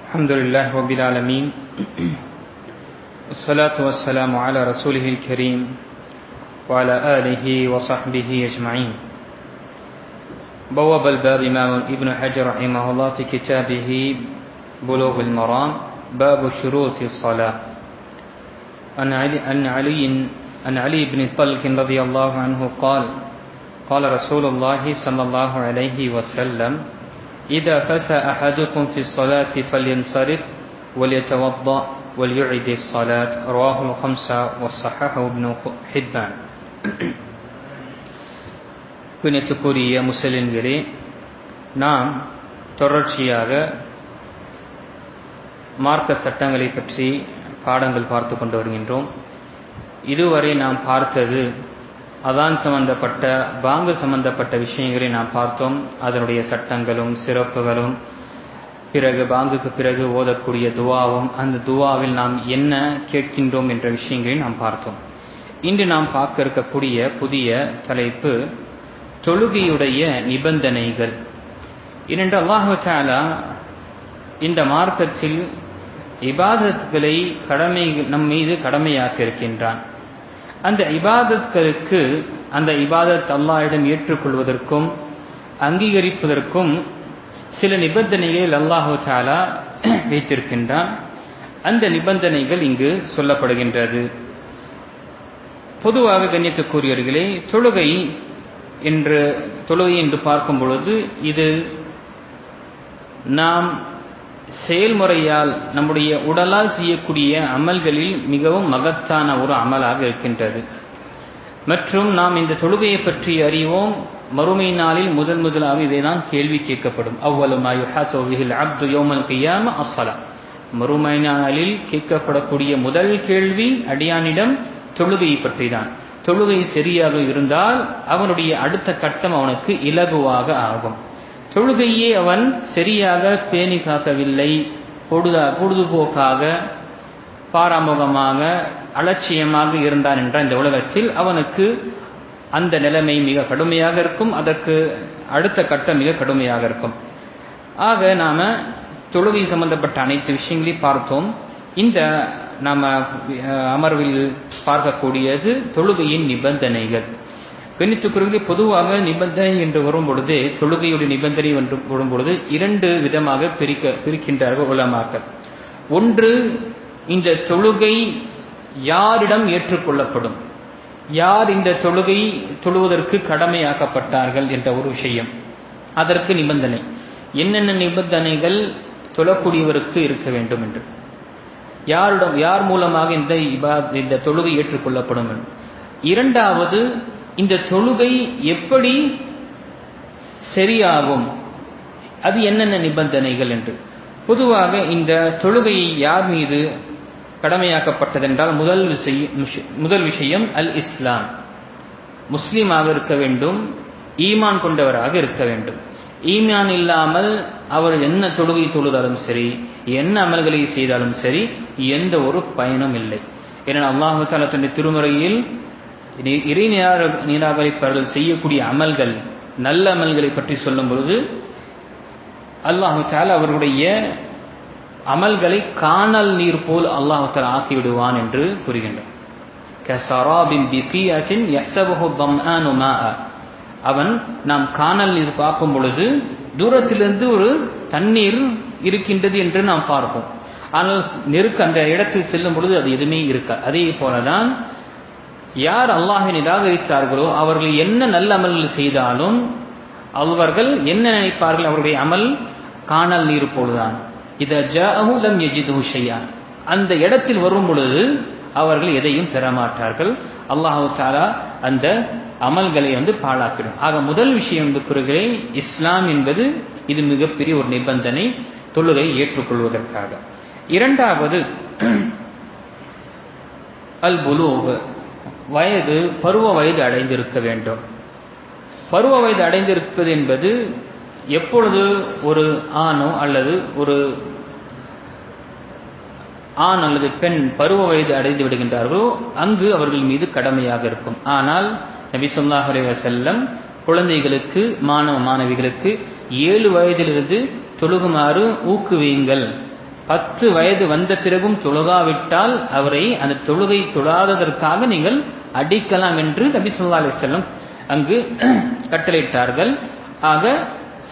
الحمد لله رب العالمين والصلاة والسلام على رسوله الكريم وعلى آله وصحبه أجمعين. بواب الباب إمام ابن حجر رحمه الله في كتابه بلوغ المرام باب شروط الصلاة. عن علي بن طلق رضي الله عنه قال رسول الله صلى الله عليه وسلم: إذا فسى أحدكم في الصلاة فلينصرف وليتوضأ وليعد الصلاة. رواه الخمسة وصححه ابن حبان. பின்னத்துக்குரிய முஸ்லிம்களே, நாம் தொடர்ச்சியாக மார்க்க சட்டங்களை பற்றி பாடங்கள் பார்த்து கொண்டு வருகின்றோம். இதுவரை நாம் பார்த்தது அதான் சம்பந்தப்பட்ட பாங்கு சம்பந்தப்பட்ட விஷயங்களை நாம் பார்த்தோம். அதனுடைய சட்டங்களும் சிறப்புகளும், பிறகு பாங்குக்கு பிறகு ஓதக்கூடிய துவாவும், அந்த துவாவில் நாம் என்ன கேட்கின்றோம் என்ற விஷயங்களை நாம் பார்த்தோம். இன்று நாம் பார்க்க இருக்கக்கூடிய புதிய தலைப்பு தொழுகையுடைய நிபந்தனைகள். ஏனென்றால் அல்லாஹ் தஆலா இந்த மார்க்கத்தில் இபாதத்களை நம் மீது கடமையாக்கி இருக்கின்றான். அந்த இபாதத்களுக்கு அந்த இபாதத் அல்லாஹ்விடம் ஏற்றுக்கொள்வதற்கும் அங்கீகரிப்பதற்கும் சில நிபந்தனைகள் அல்லாஹ் தஆலா வைத்திருக்கின்றான். அந்த நிபந்தனைகள் இங்கு சொல்லப்படுகின்றது. பொதுவாக கண்ணியத்துக்குரியவர்களே, தொழுகை என்று பார்க்கும் பொழுது இது நாம் செயல்முறையால் நம்முடைய உடலால் செய்யக்கூடிய அமல்களில் மிகவும் மகத்தான ஒரு அமலாக இருக்கின்றது. மற்றும் நாம் இந்த தொழுகையை பற்றி அறிவோம். மறுமை நாளில் முதலாக இதைதான் கேள்வி கேட்கப்படும். அவ்வளவு மா யுஹாஸபு பிஹில் அப்து யௌமல் கியாம அஸ்ஸலா. மறுமை நாளில் கேட்கப்படக்கூடிய முதல் கேள்வி அடியானிடம் தொழுகையை பற்றி தான். தொழுகை சரியாக இருந்தால் அவனுடைய அடுத்த கட்டம் அவனுக்கு இலகுவாக ஆகும். தொழுகையே அவன் சரியாக பேணி காக்கவில்லை, பொழுதுபோக்காக பாராமுகமாக அலட்சியமாக இருந்தான் என்ற இந்த உலகத்தில் அவனுக்கு அந்த நிலைமை மிக கடுமையாக இருக்கும். அதற்கு அடுத்த கட்டம் மிக கடுமையாக இருக்கும். ஆக நாம தொழுகை சம்பந்தப்பட்ட அனைத்து விஷயங்களையும் பார்த்தோம். இந்த நாம அமர்வில் பார்க்கக்கூடியது தொழுகையின் நிபந்தனைகள். கண்ணியத்துக்குரியவர்களே, பொதுவாக நிபந்தனை என்று வரும்பொழுது, தொழுகையுடைய நிபந்தனை என்று வரும்பொழுது இரண்டு விதமாக பிரிக்கின்றார்கள் உலமாக்கள். ஒன்று, இந்த தொழுகை யாரிடம் ஏற்றுக்கொள்ளப்படும், யார் இந்த தொழுவதற்கு கடமையாக்கப்பட்டார்கள் என்ற ஒரு விஷயம். அதற்கு நிபந்தனை, என்னென்ன நிபந்தனைகள் தொழக்கூடியவருக்கு இருக்க வேண்டும் என்று, யார் மூலமாக இந்த தொழுகை ஏற்றுக்கொள்ளப்படும். இரண்டாவது, இந்த தொழுகை எப்படி சரியாகும், அது என்னென்ன நிபந்தனைகள் என்று. பொதுவாக இந்த தொழுகையை யார் மீது கடமையாக்கப்பட்டதென்றால் முதல் விஷயம் அல் இஸ்லாம். முஸ்லீமாக இருக்க வேண்டும், ஈமான் கொண்டவராக இருக்க வேண்டும். ஈமான் இல்லாமல் அவர் என்ன தொழுகை தொழுதாலும் சரி, என்ன அமல்களை செய்தாலும் சரி, எந்த ஒரு பயனும் இல்லை. ஏன்னா அல்லாஹ் தஆலா தன்னுடைய திருமறையில் இறை நிராகரிப்பவர்கள் செய்யக்கூடிய அமல்கள், நல்ல அமல்களை பற்றி சொல்லும் பொழுது அல்லாஹ் தஆலா அவர்களுடைய அமல்களை காணல் நீர் போல் அல்லாஹ் தஆலா ஆக்கிவிடுவான் என்று கூறுகின்றார். கஸராபின் பிகியாத்தின் யஹ்ஸபுஹு தம்ஆனு மாஅ. அவன் நாம் காணல் நீர் பார்க்கும் பொழுது தூரத்திலிருந்து ஒரு தண்ணீர் இருக்கின்றது என்று நாம் பார்ப்போம். ஆனால் அந்த இடத்தில் செல்லும் பொழுது அது எதுவுமே இருக்காது. அதே போலதான் யார் அல்லாஹை நிராகரித்தார்களோ அவர்கள் என்ன நல்ல அமல் செய்தாலும் அவர்கள் என்ன நினைப்பார்கள், அவருடைய அமல் காணல் நீர் போலுதான். இதா ஜாஅஹு லம் யஜிதுஹு ஷைஅன். அந்த இடத்தில் வரும் பொழுது அவர்கள் எதையும் பெறமாட்டார்கள். அல்லாஹ் தஆலா அந்த அமல்களை பாழாக்கிடும். ஆக முதல் விஷயம் என்று கூறுகிறேன், இஸ்லாம் என்பது இது மிகப்பெரிய ஒரு நிபந்தனை தொழுகை ஏற்றுக்கொள்வதற்காக. இரண்டாவது அல் புலூக், பருவ வயது அடைந்திருக்க வேண்டும். பருவ வயது அடைந்திருப்பது என்பது எப்பொழுது ஒரு ஆணோ அல்லது ஒரு ஆண் அல்லது பெண் பருவ வயது அடைந்து விடுகின்றார்களோ அங்கு அவர்கள் மீது கடமையாக இருக்கும். ஆனால் நபி ஸல்லல்லாஹு அலைஹி வஸல்லம் குழந்தைகளுக்கு, மாணவ மாணவிகளுக்கு 7 வயதிலிருந்து தொழுகுமாறு ஊக்குவியுங்கள், 10 வயது வந்த பிறகும் தொழுகாவிட்டால் அவரை அந்த தொழுகை தொழாததற்காக நீங்கள் அடிக்கலாம் என்று நபி ஸல்லல்லாஹு அலைஹி வஸல்லம் அங்கு கட்டளையிட்டார்கள். ஆக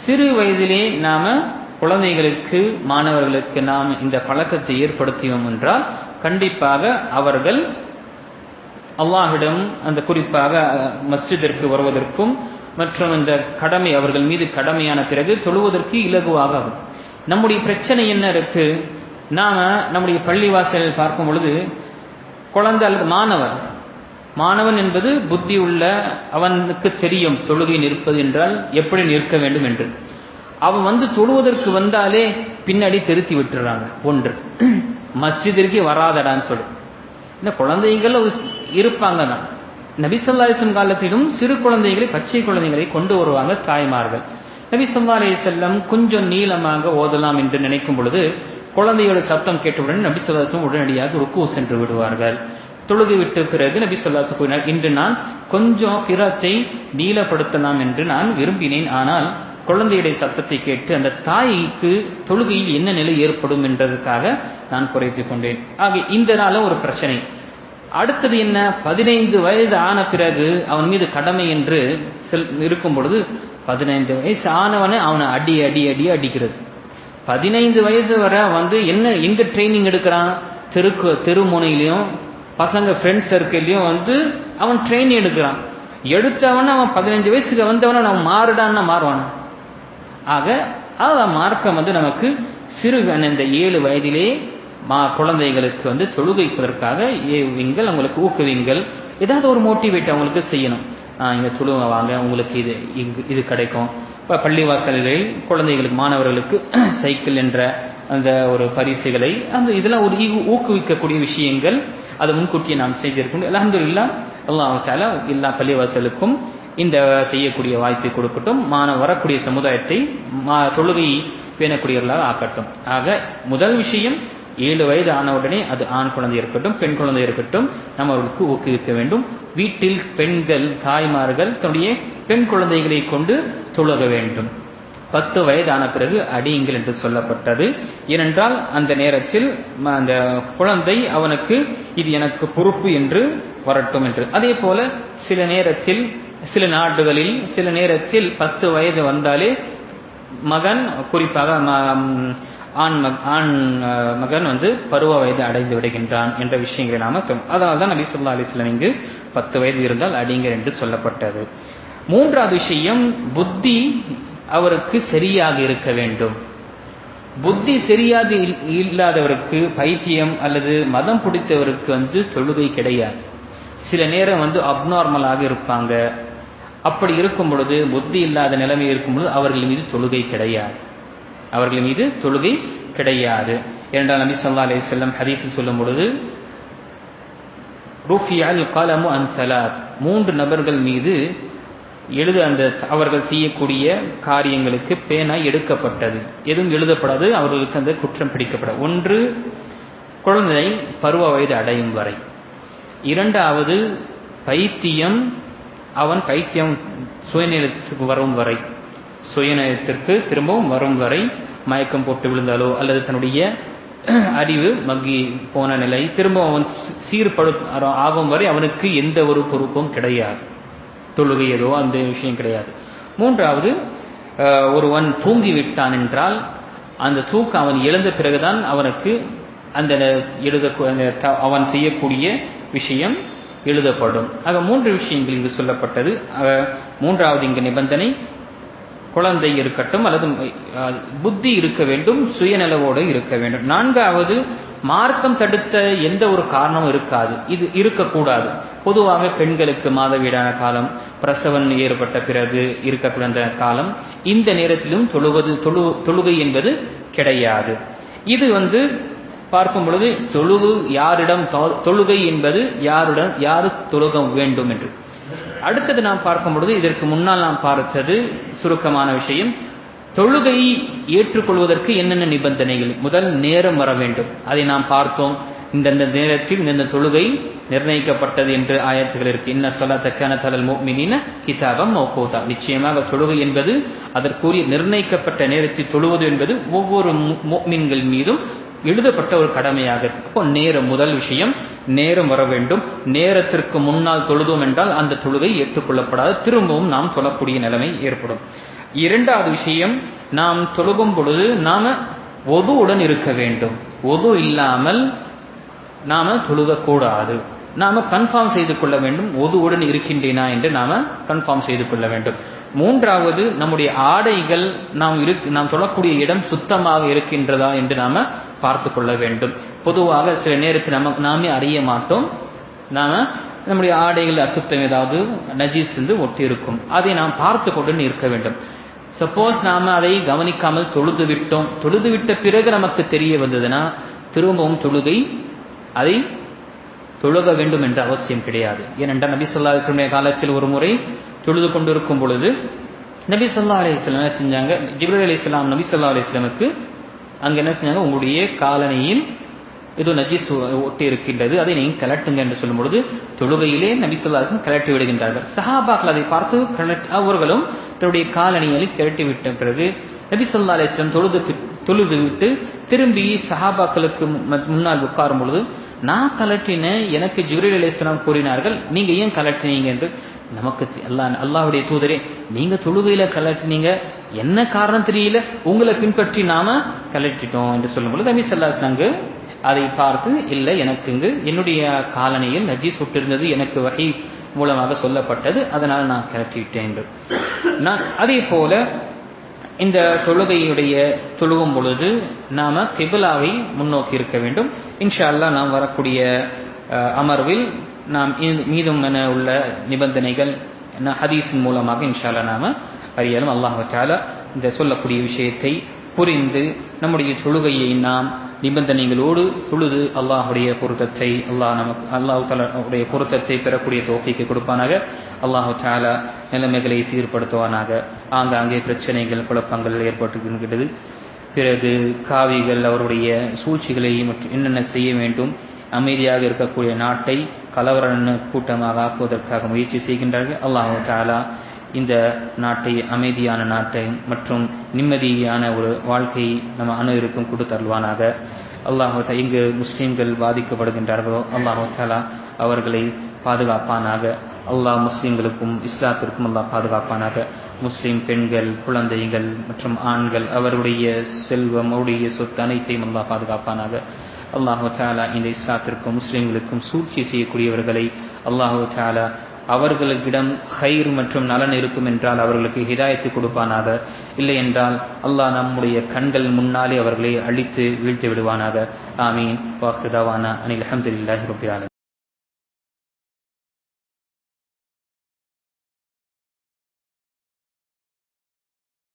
சிறு வயதிலே நாம குழந்தைகளுக்கு மாணவர்களுக்கு நாம் இந்த பழக்கத்தை ஏற்படுத்தினோம் என்றால் கண்டிப்பாக அவர்கள் அல்லாஹ்விடம் அந்த குறிப்பாக மஸ்ஜிதிற்கு வருவதற்கும் மற்றும் இந்த கடமை அவர்கள் மீது கடமையான பிறகு தொழுவதற்கு இலகுவாக ஆகும். நம்முடைய பிரச்சனை என்ன இருக்கு? நாம நம்முடைய பள்ளிவாசலில் பார்க்கும் பொழுது குழந்தை அல்லது மாணவன் என்பது புத்தி உள்ள, அவனுக்கு தெரியும் தொழுகை நிற்பது என்றால் எப்படி நிற்க வேண்டும் என்று. அவன் தொழுவதற்கு வந்தாலே பின்னாடி திருத்தி விட்டுறாங்க. ஒன்று, மஸ்ஜிதிற்கு வராதடான்னு சொல்லு. இந்த குழந்தைகள் இருப்பாங்க தான். நபி ஸல்லல்லாஹு அலைஹி வஸல்லம் காலத்திலும் சிறு குழந்தைகளை, பச்சை குழந்தைகளை கொண்டு வருவாங்க தாய்மார்கள். நபி ஸல்லல்லாஹு அலைஹி வஸல்லம் கொஞ்சம் நீளமாக ஓதலாம் என்று நினைக்கும் பொழுது குழந்தையோட சத்தம் கேட்டவுடன் நபி ஸல்லல்லாஹு அலைஹி வஸல்லம் உடனடியாக ருக்கு சென்று விடுவார்கள். தொழுகை விட்ட பிறகு நபி ஸல்லல்லாஹு அலைஹி வஸல்லம் கூறினார், இன்று நான் கொஞ்சம் பிறத்தை நீளப்படுத்தலாம் என்று நான் விரும்பினேன். ஆனால் குழந்தையுடைய சத்தத்தை கேட்டு அந்த தாய்க்கு தொழுகையில் என்ன நிலை ஏற்படும் என்றதுக்காக நான் குறைத்துக் கொண்டேன். ஆக இந்த நாள ஒரு பிரச்சனை. அடுத்தது என்ன? 15 வயது ஆன பிறகு அவன் மீது கடமை என்று இருக்கும் பொழுது 15 வயசு ஆனவனை அவனை அடிக்கிறது. 15 வயசு வரை என்ன எங்க ட்ரைனிங் எடுக்கிறான்? தெருமுனையிலையும் பசங்க ஃப்ரெண்ட் சர்க்கிள்லையும் அவன் ட்ரைனிங் எடுக்கிறான். எடுத்தவன அவன் 15 வயசுக்கு வந்தவன அவன் மாறுடான்னா மாறுவான. ஆக மார்க்கம் நமக்கு சிறு இந்த 7 வயதிலே குழந்தைகளுக்கு தொழுகைப்பதற்காக ஏவுங்கள், அவங்களுக்கு ஊக்குவீங்கள், ஏதாவது ஒரு மோட்டிவேட் அவங்களுக்கு செய்யணும். இங்க தொழுக வாங்க, உங்களுக்கு இது கிடைக்கும். இப்போ பள்ளிவாசல்களில் குழந்தைகளுக்கு மாணவர்களுக்கு சைக்கிள் என்ற அந்த ஒரு பரிசுகளை இதெல்லாம் ஒரு ஊக்குவிக்கக்கூடிய விஷயங்கள் அதை முன்கூட்டியே நாம் செய்திருக்கணும். அல்ஹம்துலில்லாஹ், அல்லாஹ் தஆலா எல்லா பள்ளிவாசலுக்கும் இந்த செய்யக்கூடிய வாய்ப்பை கொடுக்கட்டும். வரக்கூடிய சமுதாயத்தை தொழுகை பேணக்கூடியவர்களாக ஆக்கட்டும். ஆக முதல் விஷயம், 7 வயது ஆன உடனே அது ஆண் குழந்தை இருக்கட்டும் பெண் குழந்தை இருக்கட்டும், நம்ம அவர்களுக்கு ஊக்குவிக்க வேண்டும். வீட்டில் பெண்கள் தாய்மார்கள் தன்னுடைய பெண் குழந்தைகளை கொண்டு தொழுக வேண்டும். 10 வயதான பிறகு அடியுங்கள் என்று சொல்லப்பட்டது. ஏனென்றால் அந்த நேரத்தில் அந்த குழந்தை அவனுக்கு இது எனக்கு பொறுப்பு என்று வரட்டும் என்று. அதே போல சில நேரத்தில் சில நாடுகளில் சில நேரத்தில் 10 வயது வந்தாலே மகன், குறிப்பாக ஆண் மகன் பருவ வயது அடைந்து விடுகின்றான் என்ற விஷயங்களை நாம, அதனால தான் நபி ஸல்லல்லாஹு அலைஹி வஸல்லம் இங்கு 10 வயது இருந்தால் அடியுங்கள் என்று சொல்லப்பட்டது. மூன்றாவது விஷயம், புத்தி அவருக்கு சரியாக இருக்க வேண்டும். புத்தி சரியாக இல்லாதவருக்கு, பைத்தியம் அல்லது மதம் பிடித்தவருக்கு தொழுகை கிடையாது. சில நேரம் அப்நார்மலாக இருப்பாங்க. அப்படி இருக்கும் பொழுது, புத்தி இல்லாத நிலைமை இருக்கும் பொழுது அவர்கள் மீது தொழுகை கிடையாது. இரண்டாம் நபி ஸல்லல்லாஹு அலைஹி வஸல்லம் ஹதீஸில் சொல்லும் பொழுது, ருஃபியல் கலமு அன் ஸலாத், 3 நபர்கள் மீது அவர்கள் செய்யக்கூடிய காரியங்களுக்கு பேனா எடுக்கப்பட்டது. எதுவும் எழுதப்படாது, அவர்களுக்கு அந்த குற்றம் பிடிக்கப்படாது. ஒன்று, குழந்தை பருவ வயது அடையும் வரை. இரண்டாவது, பைத்தியம் சுயநிலையத்திற்கு வரும் வரை, சுயநலத்திற்கு திரும்பவும் வரும் வரை, மயக்கம் போட்டு விழுந்தாலோ அல்லது தன்னுடைய அறிவு மக்கி போன நிலை திரும்ப அவன் சீர்படு ஆகும் வரை அவனுக்கு எந்த ஒரு பொறுப்பும் கிடையாது. தொழுகை ஏதோ அந்த விஷயம் கிடையாது. மூன்றாவது, ஒருவன் தூங்கிவிட்டான் என்றால் அந்த தூக்கம் அவன் எழுந்த பிறகுதான் அவனுக்கு அந்த அவன் செய்யக்கூடிய விஷயம் எழுதப்படும். ஆக 3 விஷயங்கள் இங்கு சொல்லப்பட்டது. மூன்றாவது இங்கு நிபந்தனை, குழந்தை இருக்கட்டும் அல்லது புத்தி இருக்க வேண்டும், சுயநலவோடு இருக்க வேண்டும். 4வது, மார்க்கம் தடுத்த எந்த ஒரு காரணமும் இருக்காது, இது இருக்கக்கூடாது. பொதுவாக பெண்களுக்கு மாதவீடான காலம், பிரசவம் ஏற்பட்ட பிறகு இருக்கக்கூடிய அந்த காலம், இந்த நேரத்திலும் தொழுகை என்பது கிடையாது. இது பார்க்கும் பொழுது யாரிடம் தொழுகை என்பது யாரு தொழுக வேண்டும் என்று. அடுத்தது நாம் பார்க்கும் பொழுது, இதற்கு முன்னால் நாம் பார்த்தது சுருக்கமான விஷயம், தொழுகை ஏற்றுக்கொள்வதற்கு என்னென்ன நிபந்தனைகள். முதல், நேரம் வர வேண்டும். அதை நாம் பார்த்தோம். இந்த நேரத்தில் இந்த தொழுகை நிர்ணயிக்கப்பட்டது என்று ஆயத்துகள் இருக்கு. இன்ன ஸலாத்த கானத் அலல் முஃமினீன கிதாபம் மௌகூதா. நிச்சயமாக தொழுகை என்பது அதற்குரிய நிர்ணயிக்கப்பட்ட நேரத்தில் தொழுவது என்பது ஒவ்வொரு முஃமின்கள் மீதும் எழுதப்பட்ட ஒரு கடமையாக இருக்கு. அப்போ நேரம், முதல் விஷயம் நேரம் வர வேண்டும். நேரத்திற்கு முன்னால் தொழுதோம் என்றால் அந்த தொழுகை ஏற்றுக்கொள்ளப்படாது, திரும்பவும் நாம் தொழக்கூடிய நிலைமை ஏற்படும். இரண்டாவது விஷயம், நாம் தொழுகும் பொழுது நாம ஒதுவுடன் இருக்க வேண்டும். ஒது இல்லாமல் நாம தொழுகக்கூடாது. நாம கன்ஃபார்ம் செய்து கொள்ள வேண்டும், ஒதுவுடன் இருக்கின்றேனா என்று நாம கன்ஃபார்ம் செய்து கொள்ள வேண்டும். மூன்றாவது, நம்முடைய ஆடைகள் நாம் தொழக்கூடிய இடம் சுத்தமாக இருக்கின்றதா என்று நாம பார்த்து கொள்ள வேண்டும். பொதுவாக சில நேரத்தில் நாமே அறிய மாட்டோம், நம்முடைய ஆடைகள் அசுத்தம் ஏதாவது நஜீஸ் ஒட்டி இருக்கும், அதை நாம் பார்த்து கொண்டு இருக்க வேண்டும். சப்போஸ் நாம அதை கவனிக்காமல் தொழுது விட்ட பிறகு நமக்கு தெரிய வந்ததுன்னா திரும்பவும் அதை தொழுக வேண்டும் என்ற அவசியம் கிடையாது. ஏனென்றால் நபி ஸல்லல்லாஹு அலைஹி வஸல்லம் காலத்தில் ஒரு முறை தொழுது கொண்டிருக்கும் பொழுது நபி ஸல்லல்லாஹு அலைஹி வஸல்லம் என்ன செஞ்சாங்க, ஜிப்ரீல் அலைஹிஸ்ஸலாம் நபி ஸல்லல்லாஹு அலைஹி வஸல்லமுக்கு அங்க என்ன செஞ்சாங்க, உங்களுடைய காலணியில் ஏதோ நஜீஸ் ஒட்டி இருக்கின்றது, அதை நீங்கள் கலட்டுங்க என்று சொல்லும் பொழுது தொழுகையிலே நபி ஸல்லல்லாஹு அலைஹி வஸல்லம் கலட்டி விடுகின்றார்கள். சஹாபாக்கள் அதை பார்த்து அவர்களும் தன்னுடைய காலணிகளை கலட்டி விட்ட பிறகு நபி ஸல்லல்லாஹு அலைஹி வஸல்லம் தொழுது விட்டு திரும்பி சஹாபாக்களுக்கு முன்னால் உட்காரும் பொழுது, நான் கலட்டினேன், எனக்கு ஜிப்ரீல் அலைஹிஸ்ஸலாம் கூறினார்கள், நீங்க ஏன் கலட்டினீங்க என்று. நமக்கு அல்லாஹ்வுடைய தூதரே, நீங்க தொழுகையில கலட்டினீங்க, என்ன காரணம் தெரியல, உங்களை பின்பற்றி நாம கலட்டிட்டோம் என்று சொல்லும் பொழுது நபி ஸல்லல்லாஹு அலைஹி வஸல்லம் அதை பார்த்து, இல்லை, எனக்கு என்னுடைய காலணியில் நஜீஸ் விட்டிருந்தது, எனக்கு வஹி மூலமாக சொல்லப்பட்டது, அதனால் நான் கலட்டிவிட்டேன் என்று. அதே போல இந்த தொழுகும் பொழுது நாம கிப்லாவை முன்னோக்கி இருக்க வேண்டும். இன்ஷா அல்லாஹ் நாம் வரக்கூடிய அமர்வில் நாம் மீதும் உள்ள நிபந்தனைகள் ஹதீஸின் மூலமாக இன்ஷா அல்லாஹ் நாம அறியலாம். அல்லாஹ் தஆலா இந்த சொல்லக்கூடிய விஷயத்தை புரிந்து நம்முடைய தொழுகையை நாம் நிபந்தனைகளோடு தொழுது அல்லாஹுடைய பொருத்தத்தை அல்லாஹ் தஆலாவுடைய பொருத்தத்தை பெறக்கூடிய தௌஃபீக்கை கொடுப்பானாக. அல்லாஹ் தஆலா நிலைமைகளை சீர்படுத்துவானாக. ஆங்காங்கே பிரச்சனைகள், குழப்பங்கள் ஏற்பட்டுகின்றது. பிறகு காவிகள் அவருடைய சூழ்ச்சிகளை மற்றும் என்னென்ன செய்ய வேண்டும், அமைதியாக இருக்கக்கூடிய நாட்டை கலவர கூட்டமாக ஆக்குவதற்காக முயற்சி செய்கின்றார்கள். அல்லாஹ் தஆலா இந்த நாட்டை அமைதியான நாட்டை மற்றும் நிம்மதியான ஒரு வாழ்க்கையை நம்ம அனைவருக்கும் கொடுத்தருள்வானாக. அல்லாஹ் இங்கு முஸ்லீம்கள் பாதிக்கப்படுகின்றார்களோ அல்லாஹ் தஆலா அவர்களை பாதுகாப்பானாக. அல்லாஹ் முஸ்லீம்களுக்கும் இஸ்லாத்திற்கும் அல்லாஹ் பாதுகாப்பானாக. முஸ்லீம் பெண்கள், குழந்தைகள் மற்றும் ஆண்கள், அவருடைய செல்வம், அவருடைய சொத்து அனைத்தையும் அல்லாஹ் பாதுகாப்பானாக. அல்லாஹ் தஆலா இந்த இஸ்லாத்திற்கும் முஸ்லீம்களுக்கும் சூழ்ச்சி செய்யக்கூடியவர்களை அல்லாஹ் தஆலா அவர்களிடம் ஹைர் மற்றும் நலன் இருக்கும் என்றால் அவர்களுக்கு ஹிதாயத்தை கொடுப்பானாக. இல்லை என்றால் அல்லாஹ் நம்முடைய கண்கள் முன்னாலே அவர்களை அழித்து வீழ்த்தி விடுவானாக. ஆமீன். வாஹிரு தஅவானா அனில் ஹம்துலில்லாஹி ரப்பில் ஆலமீன்.